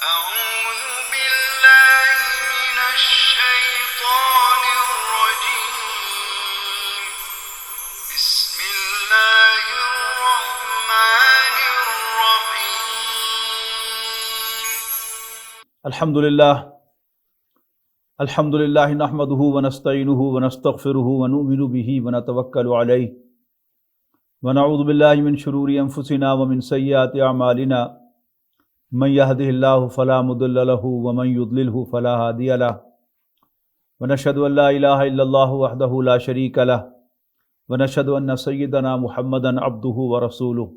أعوذ بالله من الشيطان الرجيم بسم الله الرحمن الرحيم الحمد لله نحمده ونستعينه ونستغفره ونؤمن به ونتوكل عليه ونعوذ بالله من شرور أنفسنا ومن سيئات أعمالنا من يهده الله فلا مضل له ومن يضلله فلا هادي له ونشهد أن لا إله إلا الله وحده لا شريك له ونشهد أن سيدنا محمدا عبده ورسوله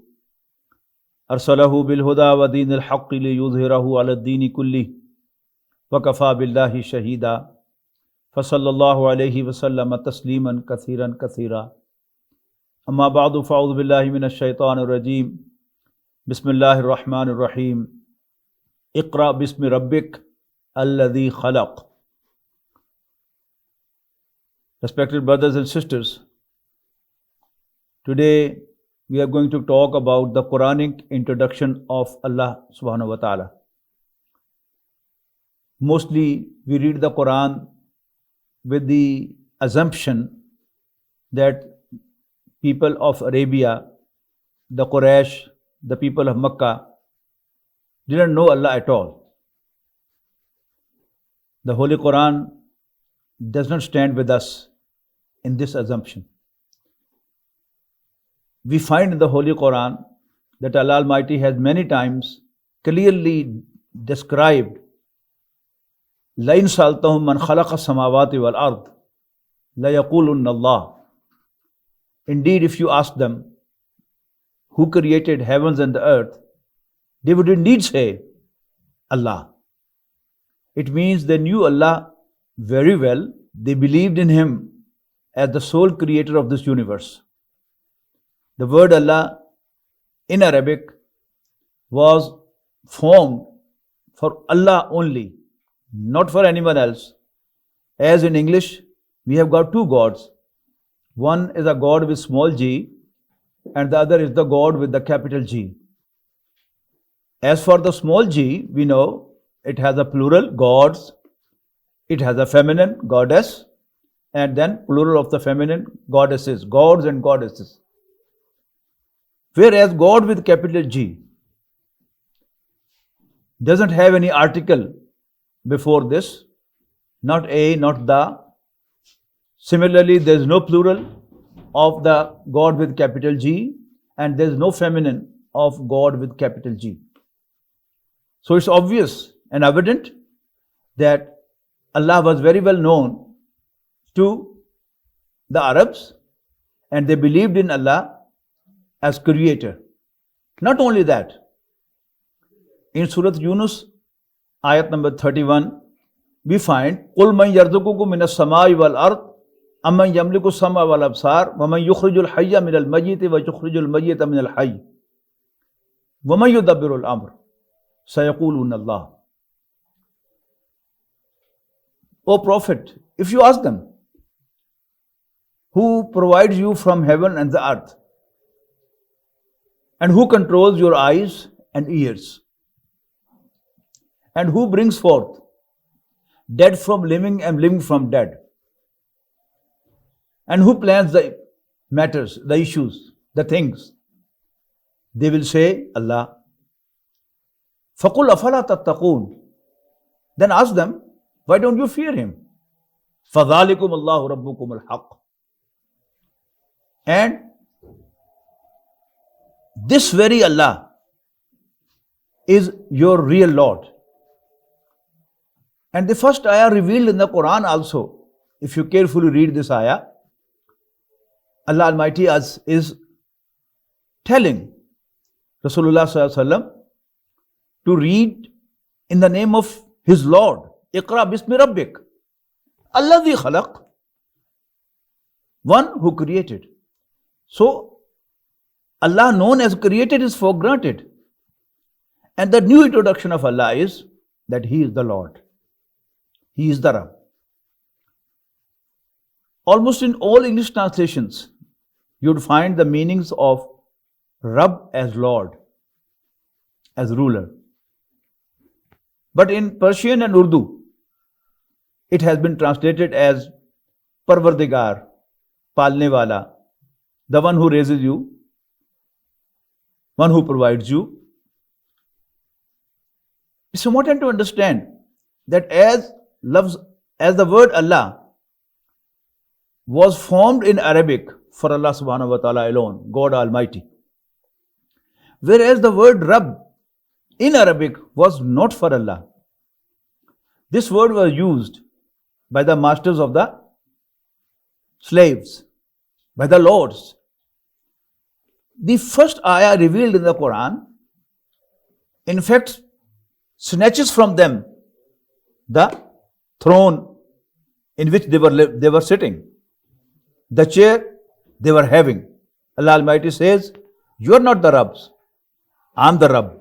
أرسله بالهدى ودين الحق ليظهره على الدين كله وكفى بالله شهيدا فصلى الله عليه وسلم تسليما كثيرا كثيرا اما بعد فاعوذ بالله من الشيطان الرجيم بسم الله الرحمن الرحيم اقرأ باسم ربك الذي خلق. Respected brothers and sisters, today we are going to talk about the Quranic introduction of Allah subhanahu wa ta'ala. Mostly we read the Quran with the assumption that people of Arabia, the Quraysh, the people of Makkah didn't know Allah at all. The Holy Quran does not stand with us in this assumption. We find in the Holy Quran that Allah Almighty has many times clearly described لَإِنْ سَأَلْتَهُمْ مَنْ خَلَقَ السَّمَاوَاتِ وَالْأَرْضِ لَيَقُولُنَّ اللَّهُ. Indeed, if you ask them who created heavens and the earth, they would indeed say Allah. It means they knew Allah very well. They believed in Him as the sole creator of this universe. The word Allah in Arabic was formed for Allah only, not for anyone else. As in English, we have got two gods. One is a God with small g, and the other is the God with the capital G. As for the small g, we know it has a plural, gods, it has a feminine, goddess, and then plural of the feminine, goddesses, gods and goddesses. Whereas God with capital G doesn't have any article before this, not a, not the. Similarly, there is no plural of the God with capital G, and there is no feminine of God with capital G. So it's obvious and evident that Allah was very well known to the Arabs, and they believed in Allah as creator. Not only that, in Surah Yunus, ayat number 31, we find قُلْ مَنْ يَرْزُقُكُم مِّنَ السَّمَاءِ وَالْأَرْضِ أَمَّنْ يَمْلِكُ السَّمْعَ وَالْأَبْصَارَ وَمَنْ يُخْرِجُ الْحَيَّ مِنَ الْمَيِّتِ وَيُخْرِجُ الْمَيِّتَ مِنَ الْحَيِّ وَمَنْ يُدَبِّرُ الْأَمْرَ سَيَقُولُونَ اللَّهُ. O Prophet, if you ask them, who provides you from heaven and the earth, and who controls your eyes and ears, and who brings forth dead from living and living from dead, and who plans the matters, the issues, the things, they will say Allah. فَقُلْ أَفَلَا تَتَّقُونَ. Then ask them, why don't you fear Him? فَذَلِكُمُ اللَّهُ رَبُّكُمُ الْحَقُّ. And this very Allah is your real Lord. And the first ayah revealed in the Quran also, if you carefully read this ayah, Allah Almighty is telling Rasulullah Sallallahu Alaihi Wasallam to read in the name of his Lord. Iqra bismi rabbik alladhi khalaq, one who created. So Allah known as created is for granted. And the new introduction of Allah is that He is the Lord. He is the Rabb. Almost in all English translations, you would find the meanings of Rabb as Lord, as ruler. But in Persian and Urdu, it has been translated as Parvardigar, Palne Wala, the one who raises you, one who provides you. It's important to understand that as the word Allah was formed in Arabic for Allah subhanahu wa ta'ala alone, God Almighty, whereas the word Rabb in Arabic was not for Allah. This word was used by the masters of the slaves, by the lords. The first ayah revealed in the Quran, in fact, snatches from them the throne in which they were sitting, the chair they were having. Allah Almighty says, "You are not the Rabbs, I am the Rabb."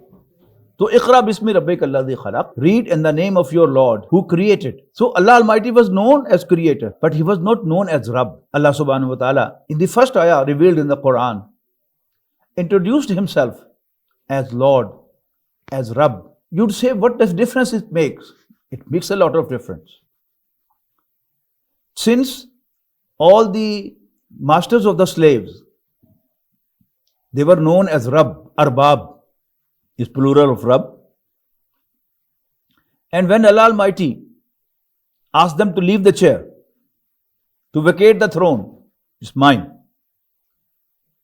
So, Iqra bismi rabbika alladhi khalaq. Read in the name of your Lord who created. So, Allah Almighty was known as creator, but He was not known as Rabb. Allah subhanahu wa ta'ala, in the first ayah revealed in the Quran, introduced Himself as Lord, as Rabb. You'd say, what difference it makes? It makes a lot of difference. Since all the masters of the slaves, they were known as Rabb, Arbab is plural of Rabb. And when Allah Almighty asked them to leave the chair, to vacate the throne, it's mine.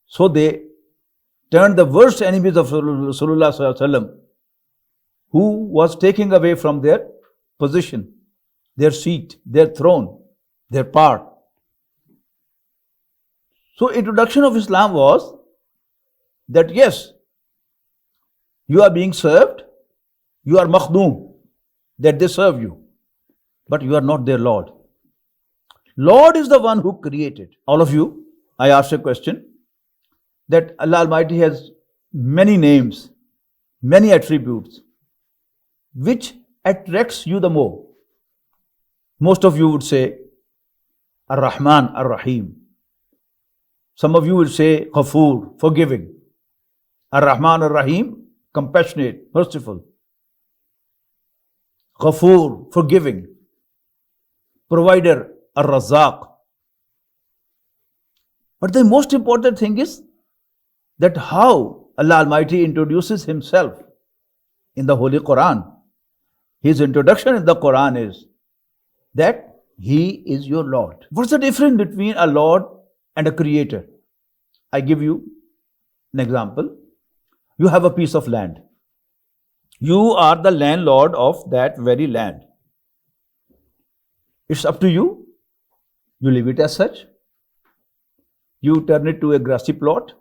So they turned the worst enemies of Rasulullah sallallahu alaihi wasallam, who was taking away from their position, their seat, their throne, their part. So introduction of Islam was that yes, you are being served, you are makhdum, that they serve you, but you are not their Lord. Lord is the one who created. All of you, I asked a question that Allah Almighty has many names, many attributes. Which attracts you the more? Most of you would say Ar-Rahman, Ar-Rahim. Some of you will say Ghafoor, forgiving. Ar-Rahman, Ar-Rahim, compassionate, merciful. Ghafoor, forgiving. Provider, Ar-Razzaq. But the most important thing is that how Allah Almighty introduces Himself in the Holy Quran. His introduction in the Quran is that He is your Lord. What's the difference between a Lord and a creator? I give you an example. You have a piece of land. You are the landlord of that very land. It's up to you. You leave it as such. You turn it to a grassy plot.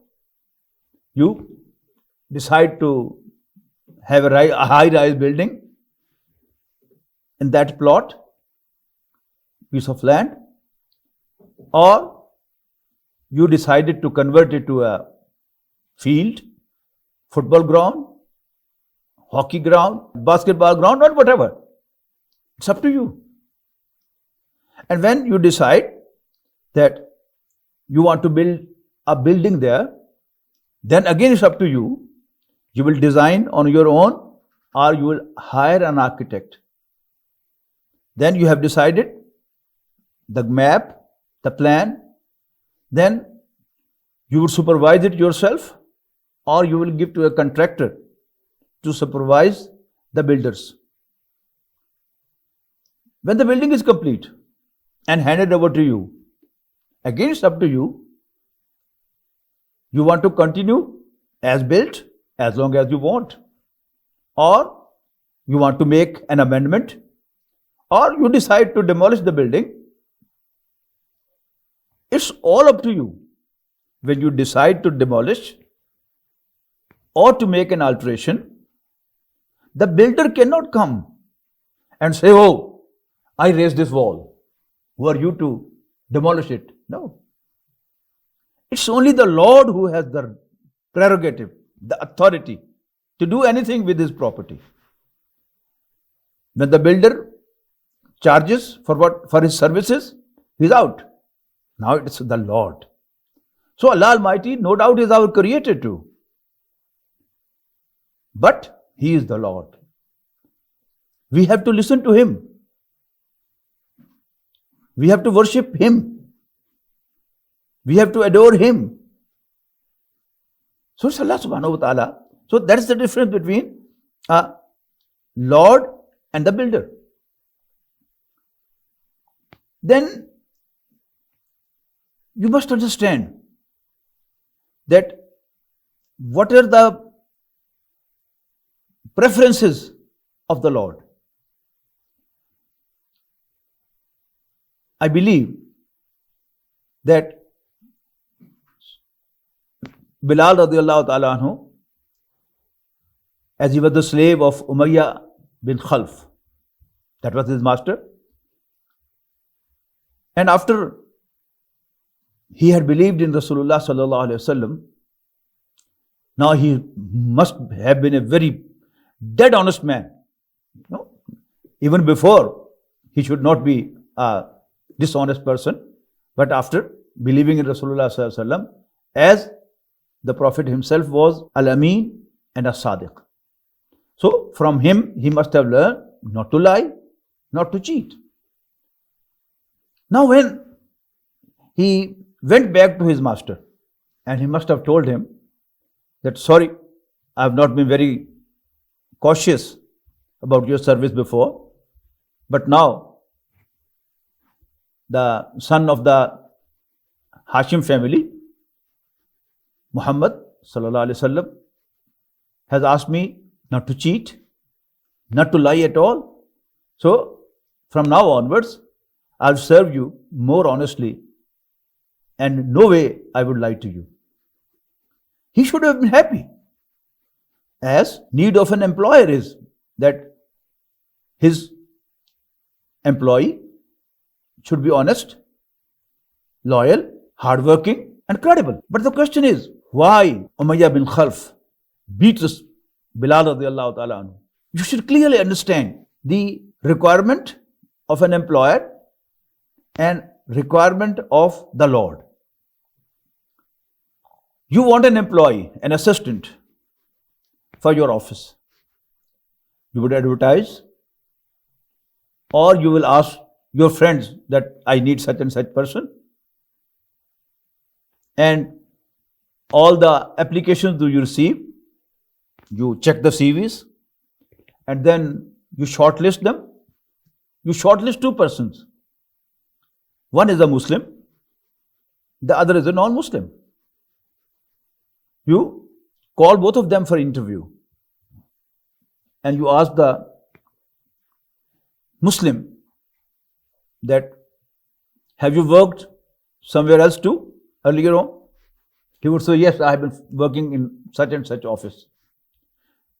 You decide to have a high-rise building in that plot, piece of land, or you decided to convert it to a field, football ground, hockey ground, basketball ground, or whatever. It's up to you. And when you decide that you want to build a building there, then again it's up to you. You will design on your own or you will hire an architect. Then you have decided the map, the plan, then you will supervise it yourself or you will give to a contractor to supervise the builders. When the building is complete and handed over to you, again it's up to you. You want to continue as built as long as you want, or you want to make an amendment, or you decide to demolish the building. It's all up to you. When you decide to demolish or to make an alteration, the builder cannot come and say, "Oh, I raised this wall. Who are you to demolish it?" No. It's only the Lord who has the prerogative, the authority to do anything with his property. When the builder charges for his services, he's out. Now it's the Lord. So Allah Almighty, no doubt, is our creator too. But He is the Lord. We have to listen to him. We have to worship him. We have to adore him. So it's Allah subhanahu wa ta'ala. So that's the difference between a Lord and the builder. Then you must understand that what are the preferences of the Lord. I believe that Bilal radiallahu ta'ala anhu, as he was the slave of Umayyah bin Khalf, that was his master, and after he had believed in Rasulullah sallallahu alaihi wasallam, now he must have been a very dead honest man. No? Even before, he should not be a dishonest person, but after believing in Rasulullah sallallahu alaihi wasallam, as the Prophet himself was Al-Amin and As-Sadiq. So from him, he must have learned not to lie, not to cheat. Now when he went back to his master, and he must have told him that, sorry, I have not been very cautious about your service before, but now the son of the Hashim family, Muhammad sallallahu alaihi wasallam, has asked me not to cheat, not to lie at all. So from now onwards, I'll serve you more honestly, and no way I would lie to you. He should have been happy, as need of an employer is that his employee should be honest, loyal, hardworking, and credible. But the question is, why Umayyah bin Khalf beat Bilal radiallahu ta'ala anhu? You should clearly understand the requirement of an employer and requirement of the Lord. You want an employee, an assistant for your office. You would advertise, or you will ask your friends that I need such and such person, and all the applications do you receive, you check the CVs, and then you shortlist them. You shortlist two persons. One is a Muslim, the other is a non-Muslim. You call both of them for interview, and you ask the Muslim that, have you worked somewhere else too earlier on? He would say, yes, I have been working in such and such office.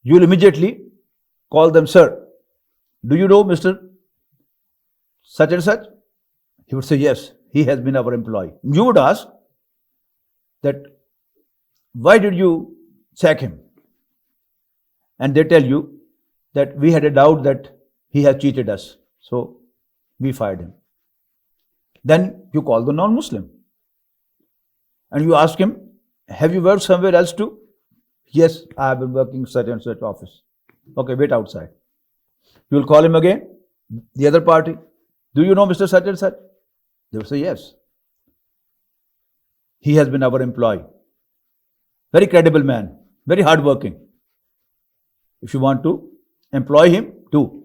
You will immediately call them, sir, do you know Mr. such and such? He would say, yes, he has been our employee. You would ask that, why did you sack him? And they tell you that we had a doubt that he has cheated us, so we fired him. Then you call the non-Muslim and you ask him, have you worked somewhere else too? Yes, I have been working in such and such office. Okay, wait outside. You will call him again, the other party. Do you know Mr. such and such? They will say, yes. He has been our employee. Very credible man, very hardworking. If you want to employ him, do.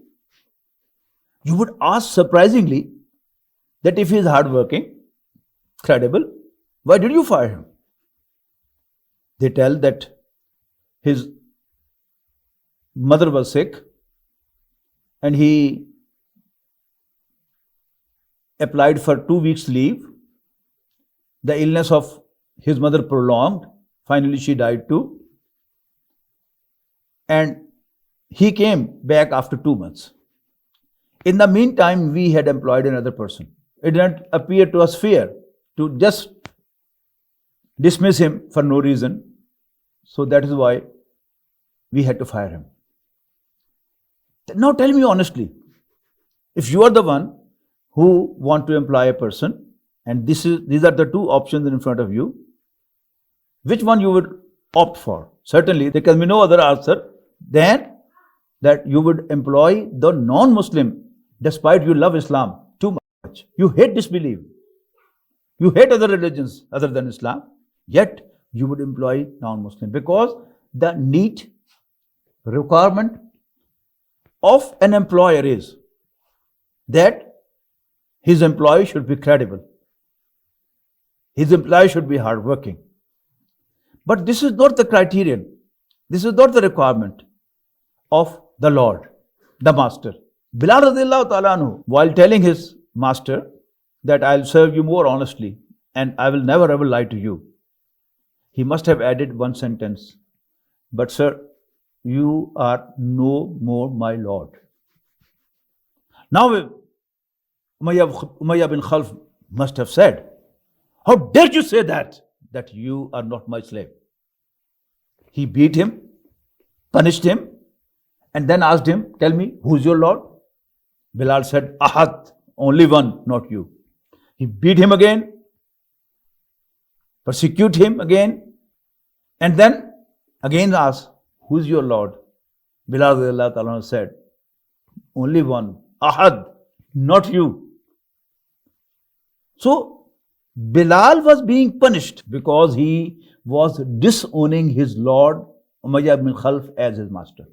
You would ask surprisingly that if he is hardworking, credible, why did you fire him? They tell that his mother was sick and he applied for 2 weeks leave. The illness of his mother prolonged. Finally, she died too. And he came back after 2 months. In the meantime, we had employed another person. It didn't appear to us fair to just dismiss him for no reason. So that is why we had to fire him. Now tell me honestly, if you are the one who want to employ a person, and these are the two options in front of you, which one you would opt for? Certainly there can be no other answer than that you would employ the non-Muslim despite you love Islam too much. You hate disbelief. You hate other religions other than Islam, yet you would employ non-Muslim because the neat requirement of an employer is that his employee should be credible. His employee should be hardworking. But this is not the criterion. This is not the requirement of the Lord, the Master. Bilal radiallahu ta'ala anhu, while telling his master that I'll serve you more honestly and I will never ever lie to you, he must have added one sentence, but sir, you are no more my Lord. Now Umayyah bin Khalf must have said, how dare you say that you are not my slave? He beat him, punished him, and then asked him, tell me, who's your Lord? Bilal said, Ahad, only one, not you. He beat him again, persecute him again, and then again asked, who's your Lord? Bilal radiallahu ta'ala said, only one, Ahad, not you. So Bilal was being punished because he was disowning his Lord Umayyah bin Khalf as his master,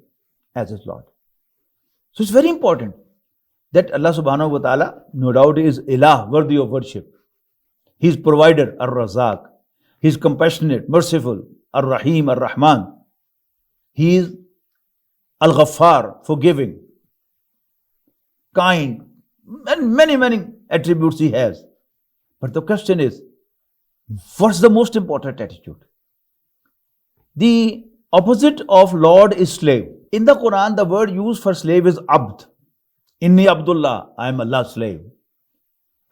as his Lord. So it's very important that Allah subhanahu wa ta'ala, no doubt, is Ilah, worthy of worship. He is provider, Ar-Razaq. He is compassionate, merciful, Ar-Rahim, Ar-Rahman. He is Al-Ghaffar, forgiving, kind, and many attributes he has. But the question is, what's the most important attitude? The opposite of Lord is slave. In the Quran, the word used for slave is Abd. Inni Abdullah, I am Allah's slave.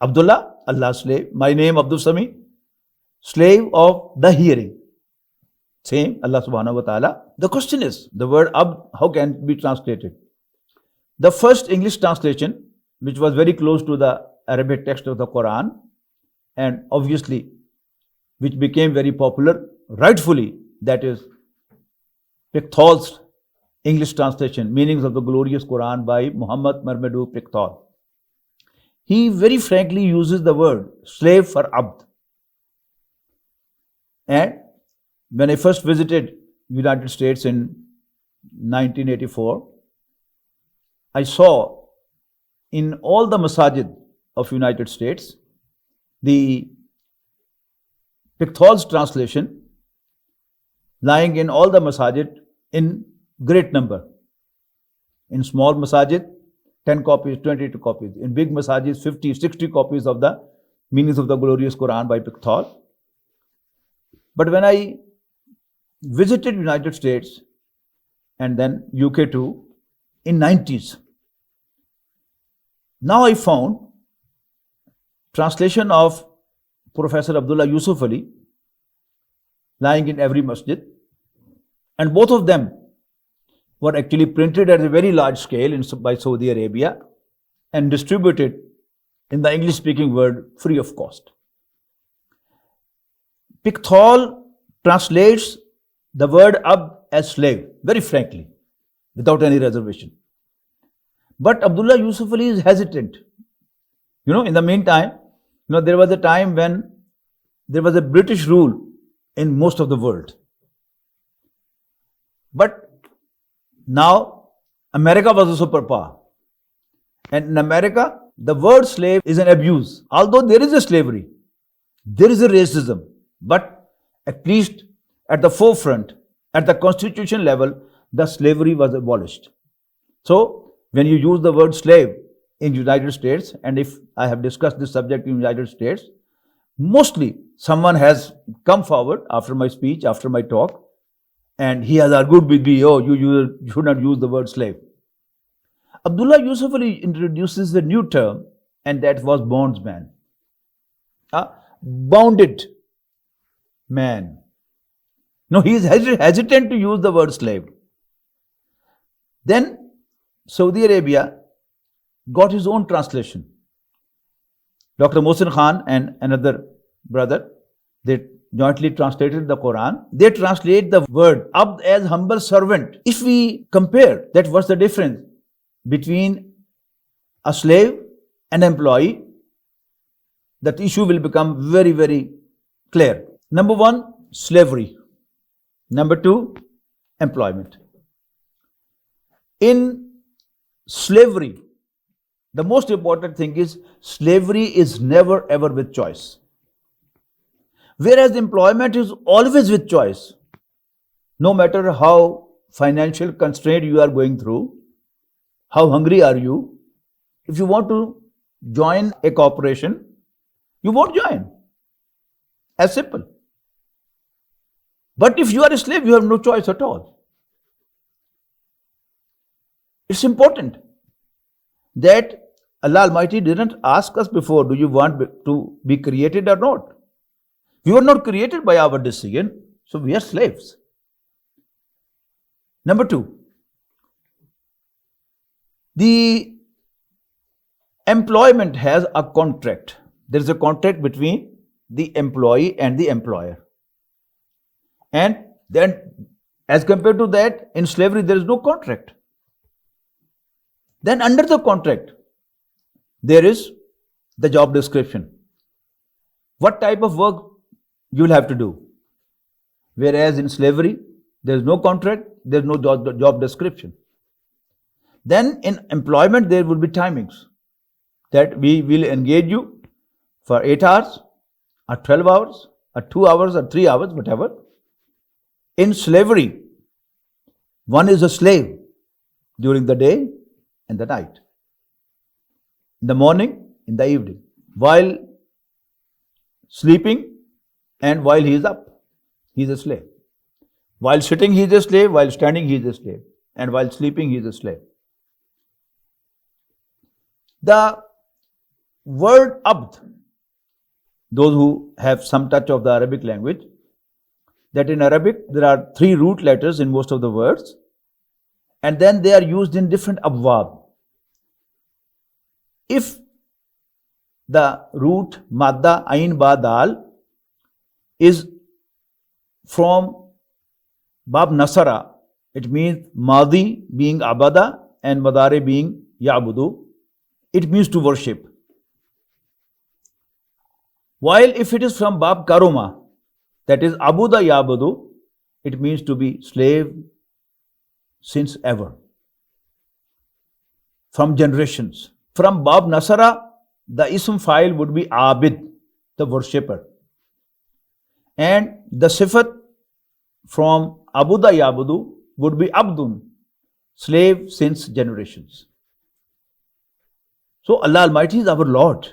Abdullah, Allah's slave. My name Abdul Sami, slave of the hearing. Same, Allah subhanahu wa ta'ala. The question is, the word Abd, how can it be translated? The first English translation, which was very close to the Arabic text of the Quran, and obviously, which became very popular, rightfully, that is Pickthall's English translation, Meanings of the Glorious Quran by Muhammad Marmaduke Pickthall. He very frankly uses the word slave for Abd. And when I first visited United States in 1984, I saw in all the masajid of United States, the Pickthall's translation lying in all the masajid in great number. In small masajid, 10 copies, 22 copies. In big masajid, 50, 60 copies of the Meanings of the Glorious Quran by Pickthall. But when I visited United States and then UK too, in 90s, now I found translation of Professor Abdullah Yusuf Ali lying in every masjid, and both of them were actually printed at a very large scale by Saudi Arabia and distributed in the English-speaking world free of cost. Pickthall translates the word Abd as slave, very frankly, without any reservation. But Abdullah Yusuf Ali is hesitant. In the meantime, there was a time when there was a British rule in most of the world. But now America was a superpower. And in America, the word slave is an abuse. Although there is a slavery, there is a racism, but at least at the forefront, at the constitution level, the slavery was abolished. So when you use the word slave in United States, and if I have discussed this subject in United States, mostly someone has come forward after my speech, after my talk, and he has argued with me, you should not use the word slave. Abdullah Yusuf Ali introduces a new term, and that was bondsman. Bounded man. No, he is hesitant to use the word slave. Then Saudi Arabia got his own translation. Dr. Mohsin Khan and another brother, they jointly translated the Quran, they translate the word abd as humble servant. If we compare that, what's the difference between a slave and employee, that issue will become very, very clear. Number one, slavery. Number two, employment. In slavery, the most important thing is slavery is never ever with choice. Whereas employment is always with choice. No matter how financial constraint you are going through, how hungry are you, if you want to join a corporation, you won't join. As simple. But if you are a slave, you have no choice at all. It's important that Allah Almighty didn't ask us before, do you want to be created or not? We were not created by our decision, so we are slaves. Number two, the employment has a contract. There is a contract between the employee and the employer. And then, as compared to that, in slavery, there is no contract. Then under the contract, there is the job description. What type of work you will have to do. Whereas in slavery, there is no contract, there is no job description. Then in employment, there will be timings that we will engage you for 8 hours, or 12 hours, or 2 hours, or 3 hours, whatever. In slavery, one is a slave during the day and the night. In the morning, in the evening. While sleeping and while he is up, he is a slave. While sitting, he is a slave. While standing, he is a slave. And while sleeping, he is a slave. The word abd, those who have some touch of the Arabic language, that in Arabic there are 3 root letters in most of the words, and then they are used in different abwab. If the root madda ain ba dal is from bab nasara, it means madi being abada and madare being ya'budu. It means to worship. While if it is from bab karuma, that is abuda ya'budu, it means to be slave since ever, from generations. From bab nasara, the ism file would be abid, the worshipper. And the sifat from abuda yabudu would be abdun, slave since generations. So Allah Almighty is our Lord,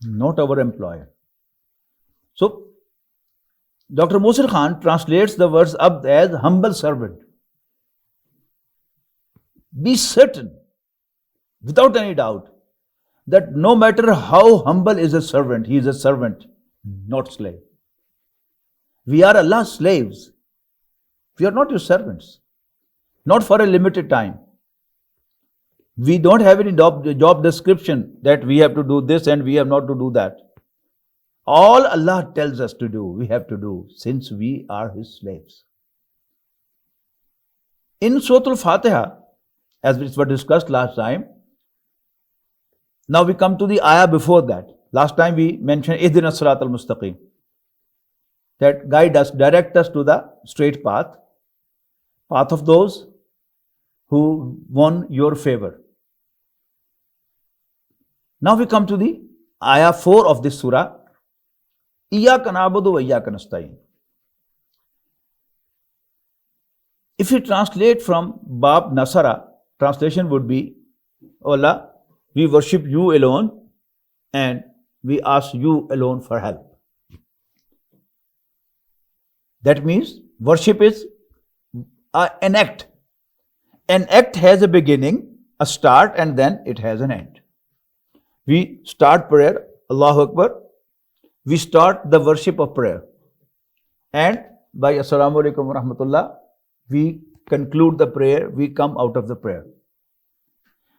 not our employer. So Dr. Musir Khan translates the words abd as humble servant. Be certain, without any doubt, that no matter how humble is a servant, he is a servant, not slave. We are Allah's slaves. We are not your servants. Not for a limited time. We don't have any job description that we have to do this and we have not to do that. All Allah tells us to do, we have to do, since we are His slaves. In Surah Al-Fatiha, as it was discussed last time, now we come to the ayah before that. Last time we mentioned Ihdina Sirat al-Mustaqim, that guide us, direct us to the straight path of those who won your favor. Now we come to the ayah 4 of this surah, Iyyaka na'budu wa iyyaka nasta'in. If we translate from Bab Nasara, translation would be, O Allah, we worship you alone and we ask you alone for help. That means worship is an act. An act has a beginning, a start, and then it has an end. We start prayer, Allahu Akbar. We start the worship of prayer. And by Assalamu alaikum wa rahmatullah, we conclude the prayer, we come out of the prayer.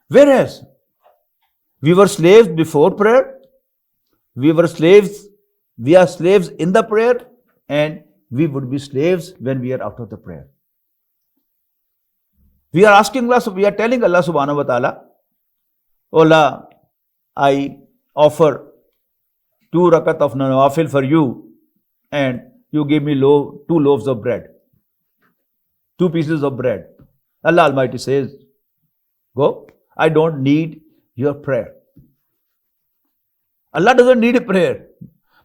Whereas, we were slaves before prayer, we are slaves in the prayer, and we would be slaves when we are out of the prayer. We are asking Allah, we are telling Allah subhanahu wa ta'ala, "Oh Allah, I offer 2 rakat of nawafil for you, and you give me 2 loaves of bread, 2 pieces of bread." Allah Almighty says, "Go, I don't need your prayer." Allah doesn't need a prayer,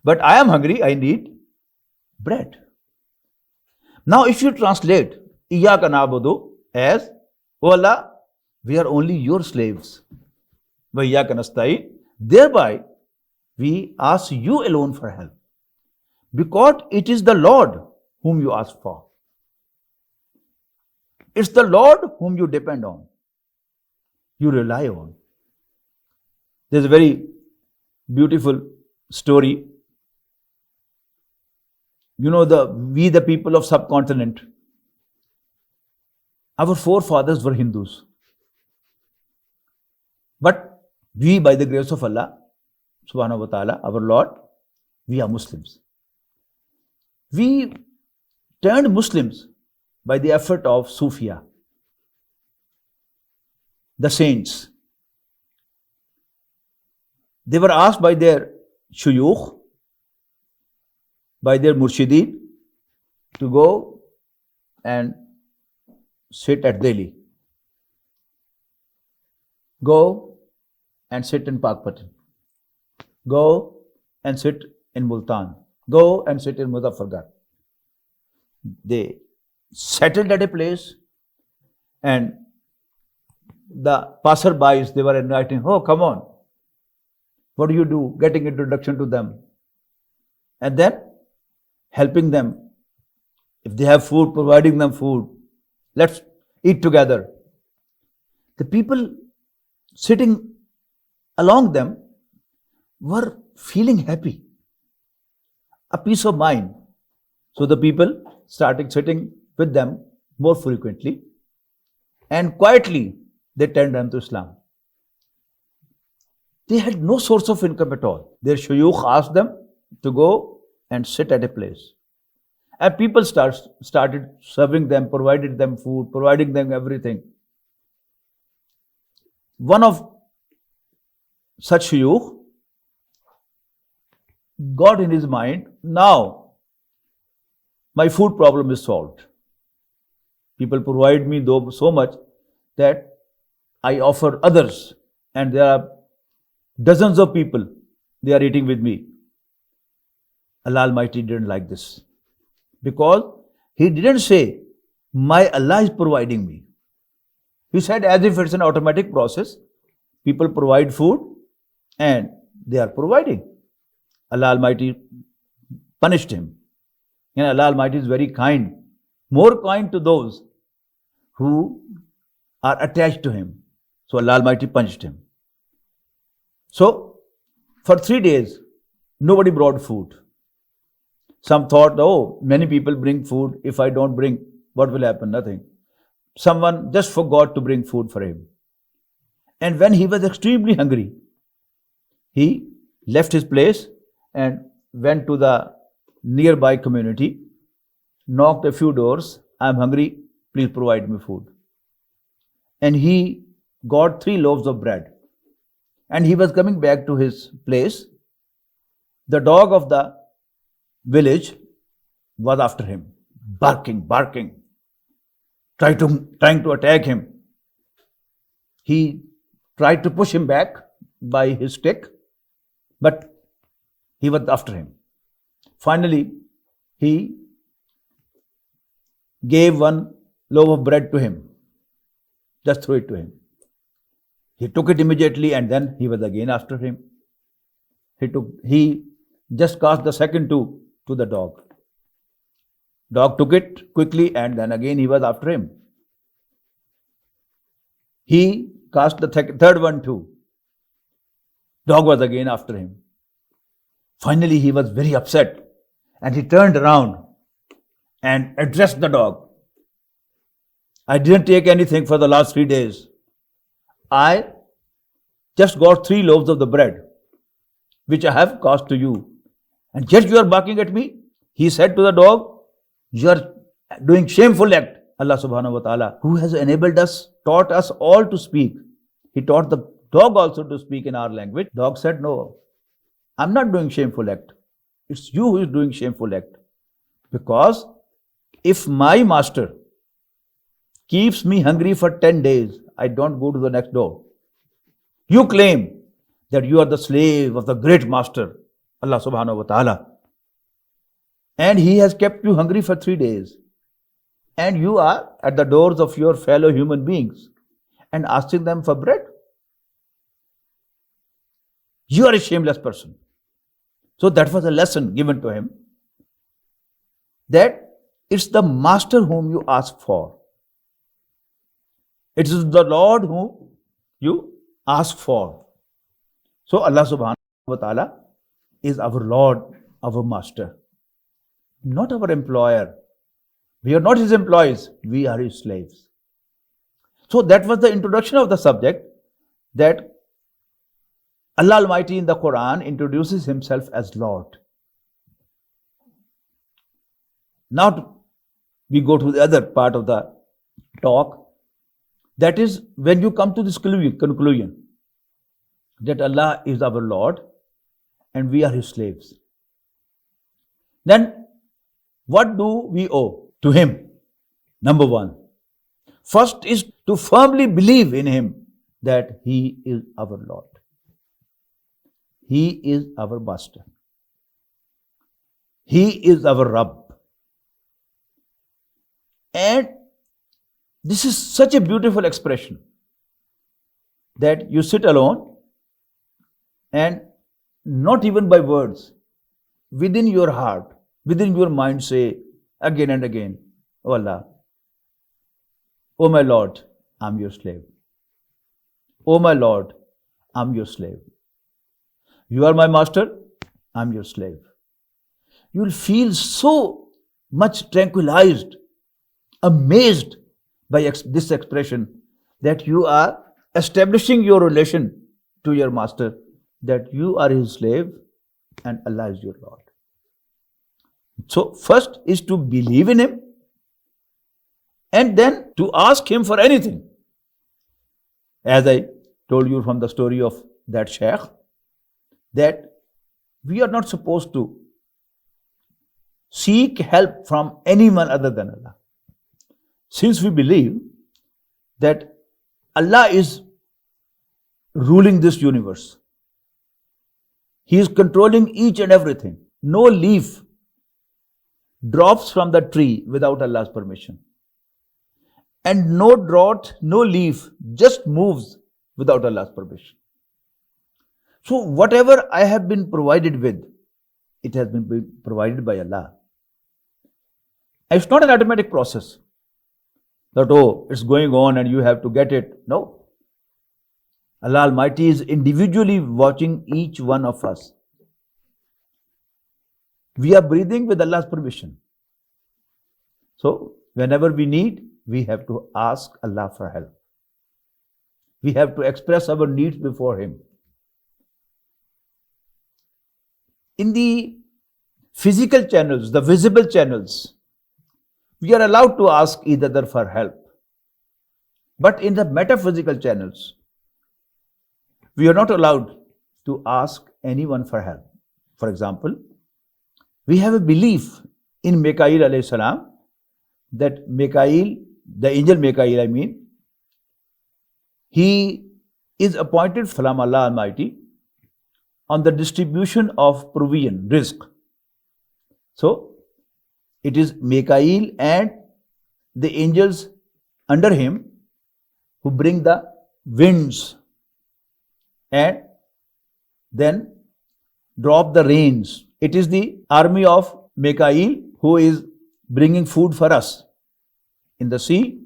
but I am hungry, I need bread. Now, if you translate Iyyaka na'budu as, "Oh Allah, we are only your slaves, wa iyyaka nasta'in," thereby we ask you alone for help, because it is the Lord whom you ask for. It's the Lord whom you depend on, you rely on. There's a very beautiful story. You know, we the people of subcontinent, our forefathers were Hindus. But we, by the grace of Allah subhanahu wa ta'ala, our Lord, we are Muslims. We turned Muslims by the effort of Sufia, the saints. They were asked by their shuyukh, by their murshideen, to go and sit at Delhi. Go and sit in Pakpatan. Go and sit in Multan. Go and sit in Muzaffargarh. They settled at a place, and the passerbys, they were inviting, "Oh, come on. What do you do?" Getting introduction to them. And then helping them. If they have food, providing them food. Let's eat together. The people sitting along them were feeling happy, a peace of mind. So the people started sitting with them more frequently, and quietly they turned them to Islam. They had no source of income at all. Their shuyukh asked them to go and sit at a place. And people started serving them, provided them food, providing them everything. One of such shuyukh got in his mind, now my food problem is solved. People provide me so much that I offer others, and there are dozens of people, they are eating with me. Allah Almighty didn't like this, because He didn't say, "My Allah is providing me." He said, as if it's an automatic process. People provide food and they are providing. Allah Almighty punished him. And Allah Almighty is very kind, more kind to those who are attached to Him. So Allah Almighty punished him. So for 3 days, nobody brought food. Some thought, "Oh, many people bring food. If I don't bring, what will happen?" Nothing. Someone just forgot to bring food for him. And when he was extremely hungry, he left his place and went to the nearby community, knocked a few doors. "I'm hungry, please provide me food." And he got 3 loaves of bread. And he was coming back to his place. The dog of the village was after him, barking, trying to attack him. He tried to push him back by his stick, but he was after him. Finally, he gave 1 loaf of bread to him, just threw it to him. He took it immediately, and then he was again after him. He just cast the second 2 to the dog. Dog took it quickly, and then again he was after him. He cast the third one too. Dog was again after him. Finally, he was very upset, and he turned around and addressed the dog. "I didn't take anything for the last 3 days. I just got 3 loaves of the bread, which I have cast to you, and yet you are barking at me." He said to the dog, you are doing shameful act. Allah subhanahu wa ta'ala, who has enabled us, taught us all to speak. He taught the dog also to speak in our language. Dog said, no, I'm not doing shameful act. It's you who is doing shameful act. Because if my master keeps me hungry for 10 days, I don't go to the next door. You claim that you are the slave of the great master, Allah subhanahu wa ta'ala. And he has kept you hungry for 3 days. And you are at the doors of your fellow human beings and asking them for bread. You are a shameless person. So that was a lesson given to him, that it's the master whom you ask for. It is the Lord whom you ask for. So Allah subhanahu wa ta'ala is our Lord, our master, not our employer. We are not his employees, we are his slaves. So that was the introduction of the subject, that Allah Almighty in the Quran introduces himself as Lord. Now we go to the other part of the talk. That is when you come to this conclusion that Allah is our Lord and we are his slaves. Then what do we owe to him? Number one, first is to firmly believe in him that he is our Lord. He is our master. He is our Rabb. And this is such a beautiful expression that you sit alone and not even by words, within your heart, within your mind say again and again, oh Allah, oh my Lord, I'm your slave. Oh my Lord, I'm your slave. You are my master, I'm your slave. You will feel so much tranquilized, amazed by this expression, that you are establishing your relation to your master, that you are his slave and Allah is your Lord. So first is to believe in him and then to ask him for anything. As I told you from the story of that Shaykh, that we are not supposed to seek help from anyone other than Allah. Since we believe that Allah is ruling this universe, he is controlling each and everything. No leaf drops from the tree without Allah's permission. And no drought, no leaf just moves without Allah's permission. So whatever I have been provided with, it has been provided by Allah. It's not an automatic process that, oh, it's going on and you have to get it. No. Allah Almighty is individually watching each one of us. We are breathing with Allah's permission. So whenever we need, we have to ask Allah for help. We have to express our needs before him. In the physical channels, the visible channels, we are allowed to ask each other for help. But in the metaphysical channels, we are not allowed to ask anyone for help. For example, we have a belief in Mikail alayhi salam, that Mikail, the angel Mikail, he is appointed from Allah Almighty on the distribution of provision, rizq. So it is Mikail and the angels under him who bring the winds and then drop the rains. It is the army of Mikail who is bringing food for us in the sea,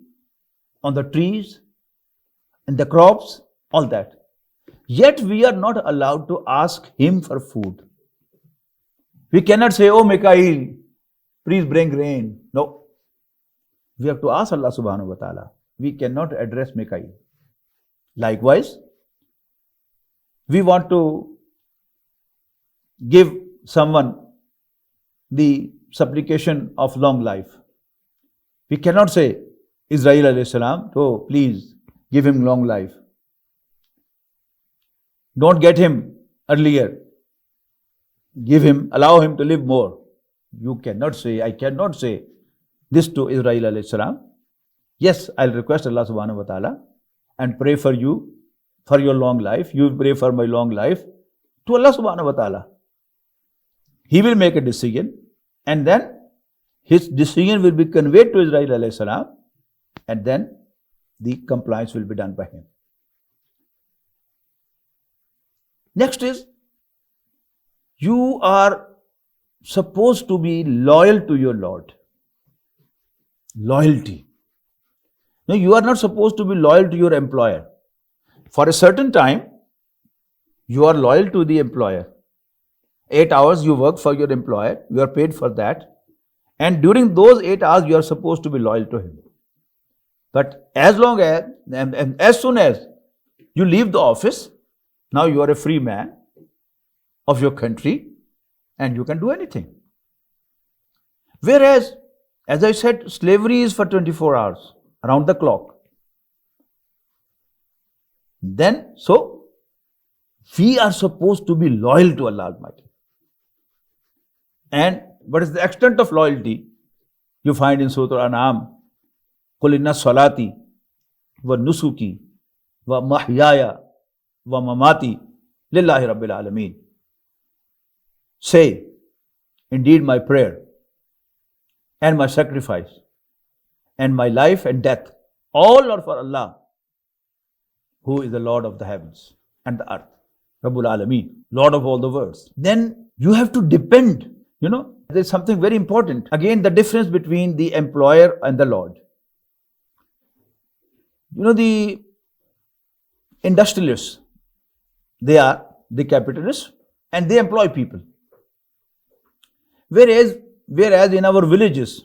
on the trees, in the crops, all that. Yet we are not allowed to ask him for food. We cannot say, oh Mikail, please bring rain. No. We have to ask Allah subhanahu wa ta'ala. We cannot address Mikail. Likewise, we want to give someone the supplication of long life. We cannot say, Israel alayhi salam, oh, please give him long life. Don't get him earlier. Give him, allow him to live more. You cannot say, I cannot say this to Israel alayhi salam. Yes, I'll request Allah subhanahu wa ta'ala and pray for you, for your long life. You pray for my long life to Allah subhanahu wa ta'ala. He will make a decision, and then his decision will be conveyed to Israel alayhi salam, and then the compliance will be done by him. Next is, you are supposed to be loyal to your Lord. Loyalty. No, you are not supposed to be loyal to your employer. For a certain time, you are loyal to the employer. 8 hours you work for your employer, you are paid for that. And during those 8 hours, you are supposed to be loyal to him. But as soon as you leave the office, now you are a free man of your country and you can do anything. Whereas, as I said, slavery is for 24 hours, around the clock. Then, so, we are supposed to be loyal to Allah Almighty. And what is the extent of loyalty? You find in Surah Al-An'am, قُلْ إِنَّ صَلَاتِي وَنُسُكِي وَمَحْيَايَ وَمَمَاتِي لِلَّهِ رَبِّ الْعَالَمِينَ. Say, indeed my prayer and my sacrifice and my life and death, all are for Allah, who is the Lord of the heavens and the earth. Rabbul Alameen, Lord of all the worlds. Then you have to depend. There's something very important. Again, the difference between the employer and the Lord. The industrialists, they are the capitalists and they employ people. Whereas in our villages,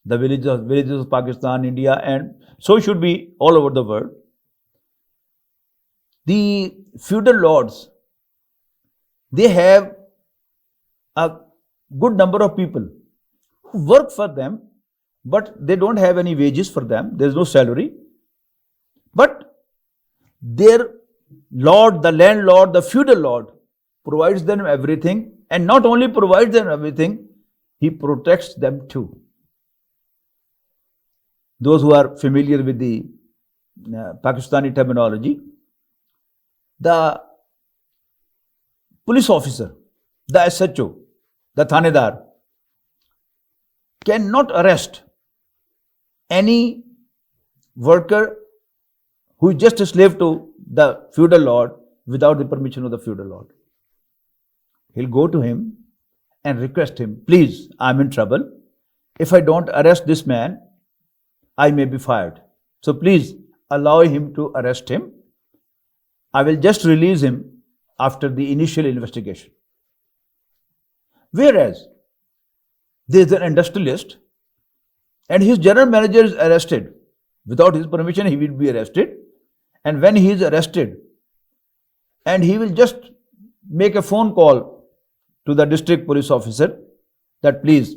the villages of Pakistan, India, and so should be all over the world, the feudal lords, they have a good number of people who work for them, but they don't have any wages for them. There's no salary. But their lord, the landlord, the feudal lord, provides them everything, and not only provides them everything, he protects them too. Those who are familiar with the Pakistani terminology, the police officer, the SHO, the Thanedar, cannot arrest any worker who is just a slave to the feudal lord without the permission of the feudal lord. He'll go to him and request him, please, I'm in trouble. If I don't arrest this man, I may be fired. So please allow him to arrest him. I will just release him after the initial investigation. Whereas there is an industrialist and his general manager is arrested. Without his permission, he will be arrested. And when he is arrested, and he will just make a phone call to the district police officer that please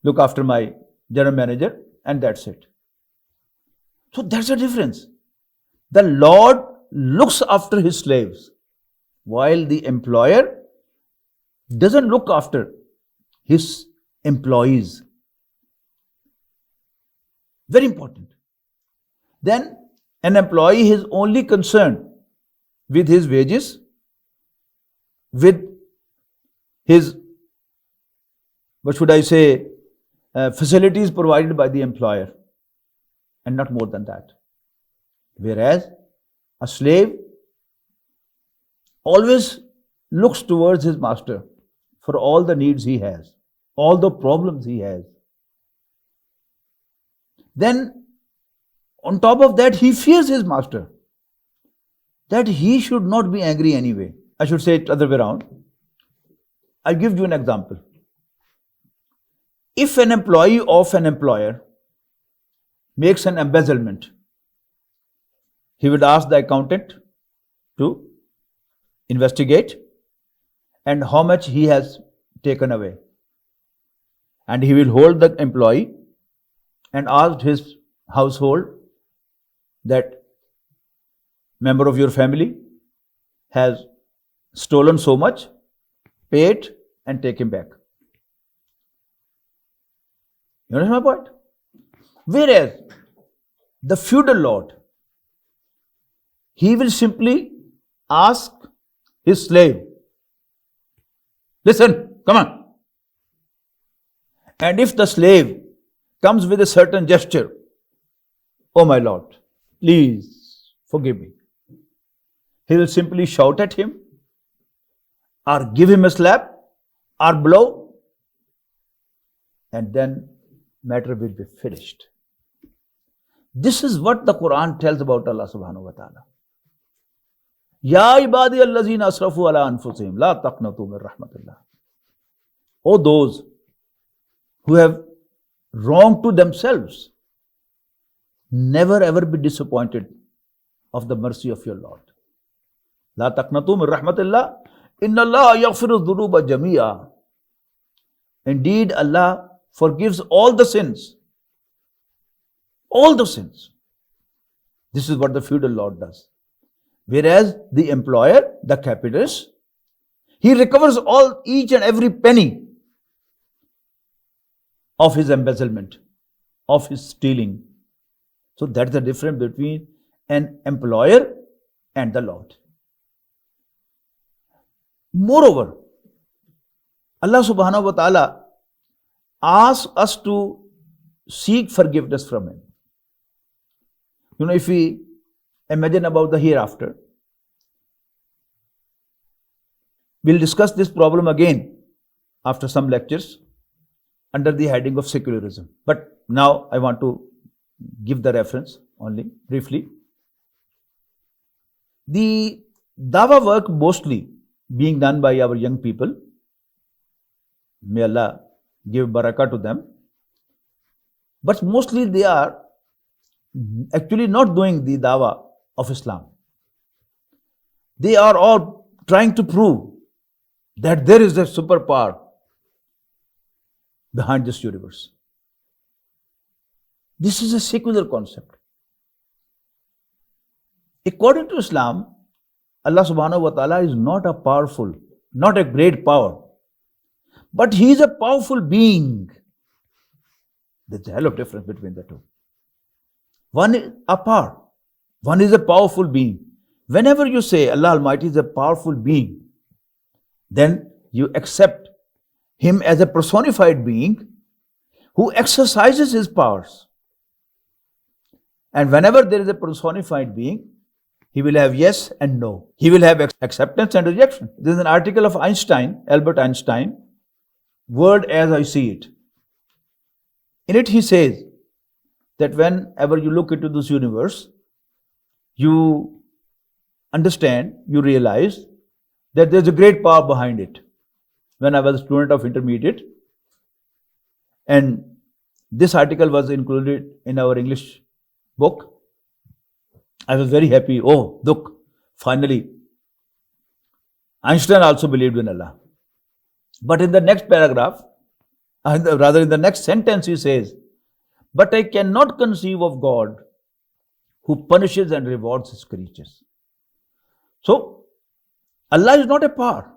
look after my general manager, and that's it. So that's the difference. The Lord looks after his slaves, while the employer doesn't look after his employees. Very important. Then an employee is only concerned with his wages, with his, facilities provided by the employer, and not more than that. Whereas a slave always looks towards his master for all the needs he has, all the problems he has. Then on top of that, he fears his master, that he should not be angry anyway. I should say it other way around. I'll give you an example. If an employee of an employer makes an embezzlement, he would ask the accountant to investigate and how much he has taken away. and he will hold the employee and ask his household that member of your family has stolen so much, pay it and take him back. You understand my point? Whereas the feudal lord, he will simply ask his slave, listen, come on. And if the slave comes with a certain gesture, oh my lord, please forgive me, he will simply shout at him or give him a slap or blow, and then matter will be finished. This is what the Quran tells about Allah subhanahu wa ta'ala. Ya ibadi allazina asrafu ala anfusihim la taqnatu min rahmatillah. O those who have wronged to themselves, never ever be disappointed of the mercy of your Lord. La taqnatu min rahmatillah. Inna Allah yaghfiru dhunuba jami'a. Indeed, Allah forgives all the sins. All the sins. This is what the feudal lord does. Whereas the employer, the capitalist, he recovers each and every penny of his embezzlement, of his stealing. So that's the difference between an employer and the lord. Moreover, Allah subhanahu wa ta'ala asks us to seek forgiveness from him. You know, if we imagine about the hereafter, we'll discuss this problem again after some lectures under the heading of secularism. But now I want to give the reference only briefly. The Dawa work mostly being done by our young people, may Allah give barakah to them, but mostly they are actually not doing the Dawa of Islam. They are all trying to prove that there is a superpower behind this universe. This is a secular concept. According to Islam, Allah subhanahu wa ta'ala is not a powerful, not a great power, but he is a powerful being. There's a hell of difference between the two. One is a power, one is a powerful being. Whenever you say Allah Almighty is a powerful being, then you accept him as a personified being who exercises his powers. And whenever there is a personified being, he will have yes and no. He will have acceptance and rejection. There is an article of Einstein, Albert Einstein, World as I See It. In it he says that whenever you look into this universe, you understand, you realize that there is a great power behind it. When I was a student of intermediate, and this article was included in our English book, I was very happy. Oh, look, finally, Einstein also believed in Allah. But in the next paragraph, rather in the next sentence, he says, but I cannot conceive of God who punishes and rewards his creatures. So, Allah is not a power.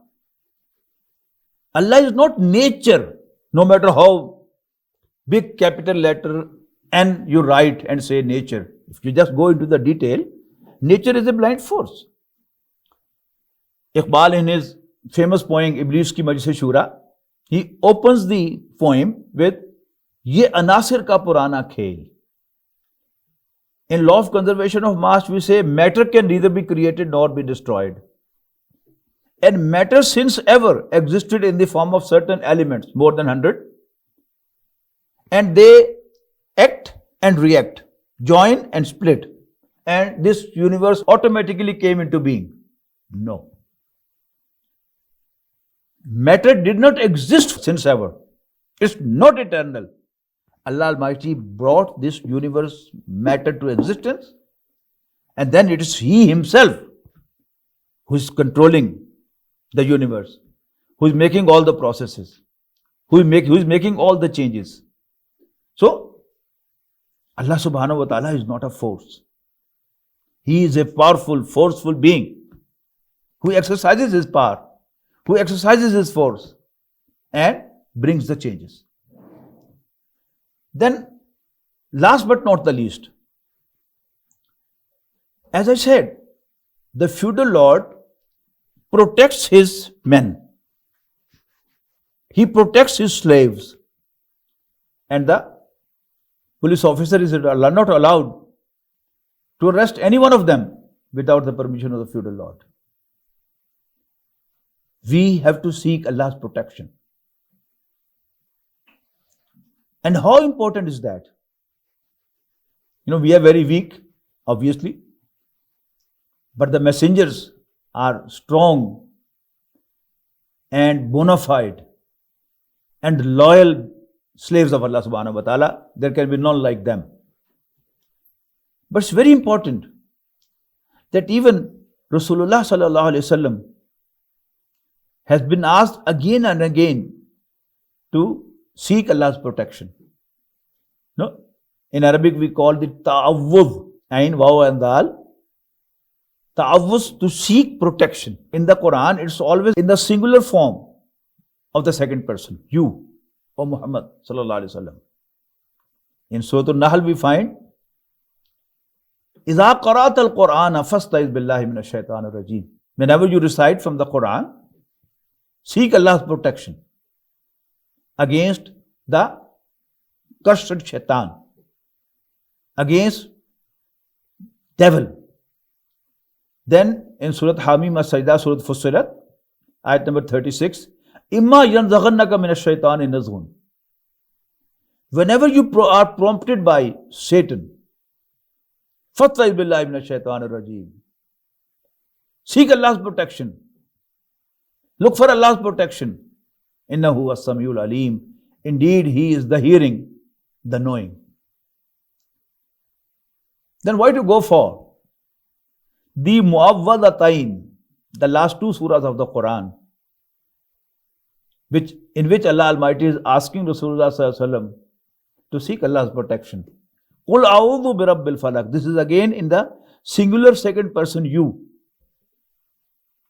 Allah is not nature, no matter how big capital letter N you write and say nature. If you just go into the detail, nature is a blind force. Iqbal, in his famous poem Iblis ki Majlis-e-Shura, he opens the poem with Ye anasir ka purana khel. In law of conservation of mass, we say matter can neither be created nor be destroyed. And matter since ever existed in the form of certain elements, more than 100, and they act and react, join and split, and this universe automatically came into being. No. Matter did not exist since ever. It's not eternal. Allah Almighty brought this universe, matter, to existence, and then it is He Himself who is controlling the universe, who is making all the processes. who is making all the changes. So, Allah subhanahu wa ta'ala is not a force. He is a powerful, forceful being who exercises his power, who exercises his force and brings the changes. Then, last but not the least, as I said, the feudal lord protects his men. He protects his slaves. And the police officer is not allowed to arrest any one of them without the permission of the feudal lord. We have to seek Allah's protection. And how important is that? We are very weak, obviously, but the messengers are strong and bona fide and loyal slaves of Allah subhanahu wa ta'ala. There can be none like them. But it's very important that even Rasulullah sallallahu alaihi wasallam has been asked again and again to seek Allah's protection. No? In Arabic we call it ta'awwuz, ain, waw and dal. Ta'awwuz, to seek protection. In the Quran, it's always in the singular form of the second person. You, O Muhammad sallallahu alaihi wasallam. In Surah An-Nahl we find, إِذَا قَرَأْتَ الْقُرْآنَ فَاسْتَعِذْ بِاللَّهِ مِنَ الشَّيْطَانِ الرَّجِيمِ. Whenever you recite from the Quran, seek Allah's protection against the cursed shaitan, against devil. Then in Surah Hamim As-Sajdah, Surah Fussilat, ayat number 36, إِمَّا يَنْزَغَنَّكَ مِنَ الشَّيْطَانِ نَزْغٌ. Whenever you are prompted by Satan, فَاتَّعِذْ بِاللَّهِ مِنَ الشَّيْطَانِ الرَّجِيمِ. Seek Allah's protection. Look for Allah's protection. إِنَّهُ السَّمِيعُ الْعَلِيمُ. Indeed, He is the hearing, the knowing. Then why to go for the Mu'awwadatayn, the last two surahs of the Quran, in which Allah Almighty is asking Rasulullah sallallahu alaihi wasallam to seek Allah's protection. Qul a'udhu bi rabbil falaq. This is again in the singular second person you,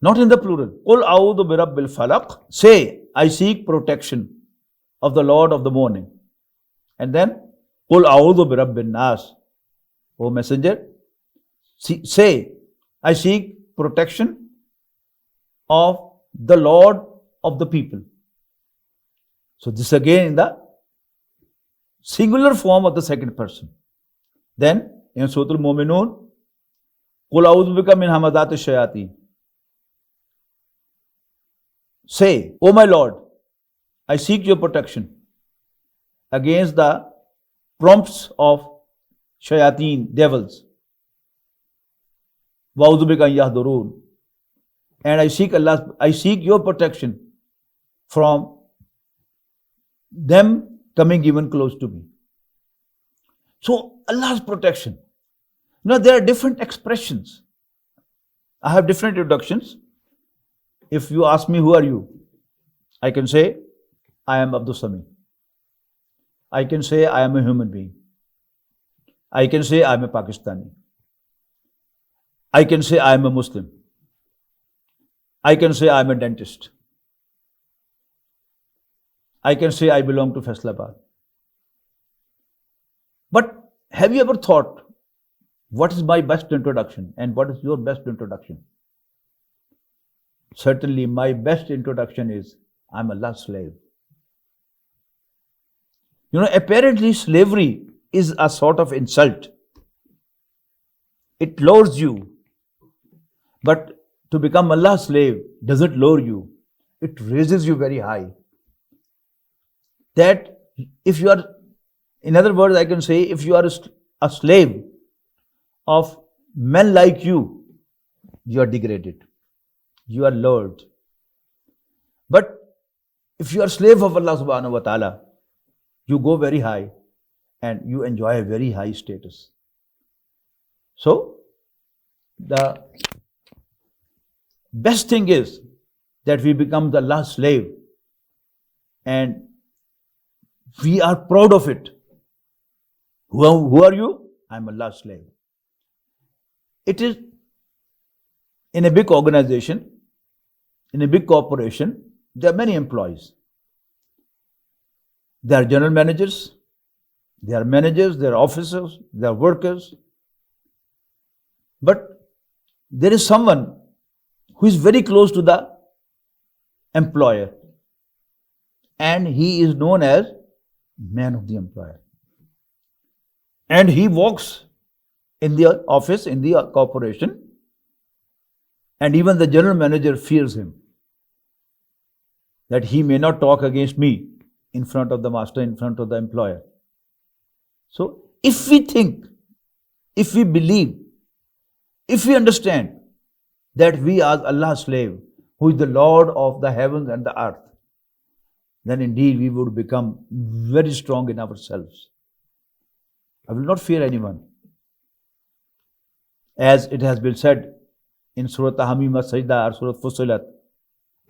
not in the plural. Qul a'udhu bi rabbil falaq. Say, I seek protection of the Lord of the morning. And then Qul a'udhu bi rabbin nas. O Messenger, say, I seek protection of the Lord of the people. So this again in the singular form of the second person. Then in Surah Al-Mu'minun, Qul a'udhu bika min hamazati shayateen. Say, O my Lord, I seek your protection against the prompts of shayateen, devils. Wa'udhu bika an yahdurun. And I seek your protection from them coming even close to me. So Allah's protection. There are different expressions. I have different introductions. If you ask me, who are you? I can say, I am Abdul Sami. I can say, I am a human being. I can say, I am a Pakistani. I can say, I am a Muslim. I can say, I am a dentist. I can say, I belong to Faisalabad. But have you ever thought, what is my best introduction and what is your best introduction? Certainly, my best introduction is, I'm Allah's slave. Apparently slavery is a sort of insult. It lowers you. But to become Allah's slave doesn't lower you. It raises you very high. That if you are, in other words, I can say, if you are a slave of men like you are degraded. You are lowered. But if you are slave of Allah subhanahu wa ta'ala, you go very high and you enjoy a very high status. So, the best thing is that we become the Allah's slave and we are proud of it. Who are you? I'm Allah's slave. It is in a big organization, in a big corporation, there are many employees. There are general managers, there are managers, there are officers, there are workers. But there is someone who is very close to the employer, and he is known as man of the employer. And he walks in the office, in the corporation, and even the general manager fears him, that he may not talk against me in front of the master, in front of the employer. So if we think, if we believe, if we understand that we are Allah's slave, who is the Lord of the heavens and the earth, then indeed we would become very strong in ourselves. I will not fear anyone. As it has been said in Surah Hamim Sajda or Surah Fussilat,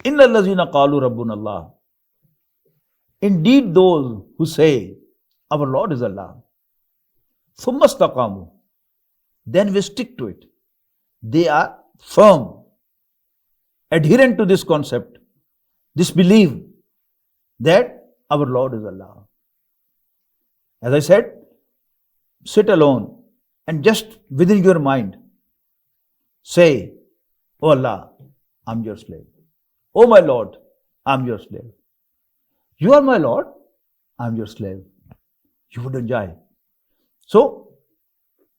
Inna allazina qalu rabbuna Allah. Indeed those who say, our Lord is Allah, thumma istaqamu, then we stick to it. They are firm, adherent to this concept, this belief that our Lord is Allah. As I said, sit alone and just within your mind say, Oh Allah, I'm your slave. Oh my Lord, I'm your slave. You are my Lord, I'm your slave. You would enjoy. So,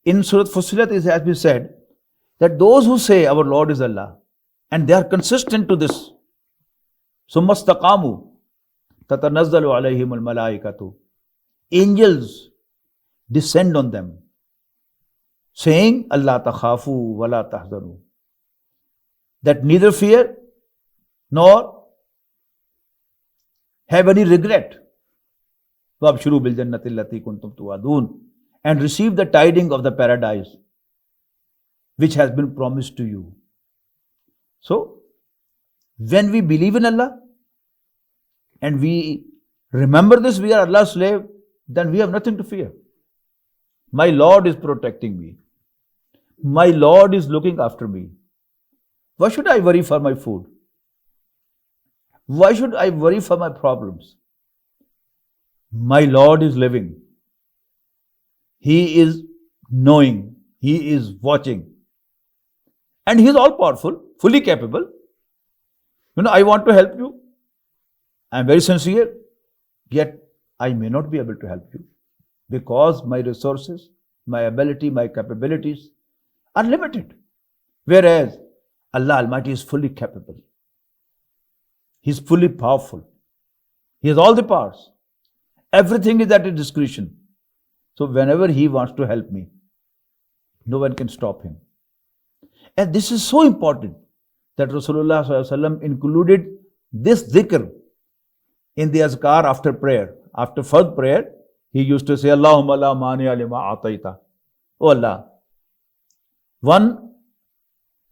in Surah Fussilat it has been said that those who say our Lord is Allah and they are consistent to this, summa istaqamu tatanazzalu alayhim al-malaikatu, angels descend on them saying, Allah takhafu wa la tahzanu, that neither fear nor have any regret. وَابْشِرُوا بِالْجَنَّةِ الَّتِي كُنْتُمْ تُوعَدُونَ, and receive the tidings of the paradise which has been promised to you. So, when we believe in Allah and we remember this, we are Allah's slave, then we have nothing to fear. My Lord is protecting me. My Lord is looking after me. Why should I worry for my food? Why should I worry for my problems? My Lord is living. He is knowing. He is watching. And He is all powerful, fully capable. I want to help you. I am very sincere. Yet I may not be able to help you because my resources, my ability, my capabilities are limited. Whereas Allah Almighty is fully capable. He is fully powerful. He has all the powers. Everything is at His discretion. So whenever He wants to help me, no one can stop Him. And this is so important that Rasulullah ﷺ included this dhikr in the azkar after prayer. After first prayer, he used to say, Allahumma la mani'a lima a'tayta. Oh Allah,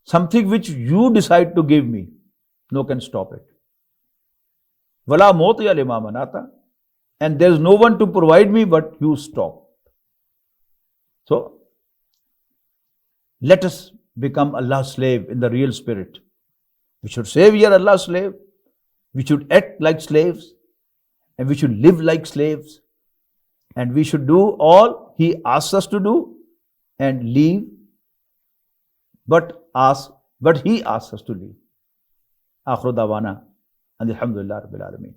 something which you decide to give me, no can stop it. Wala mu'tiya lima manata, and there is no one to provide me but you stop. So, let us become Allah's slave in the real spirit. We should say we are Allah's slave. We should act like slaves. And we should live like slaves. And we should do all He asks us to do and leave but He asks us to leave. Akhiru dawana and alhamdulillah rabbil alameen.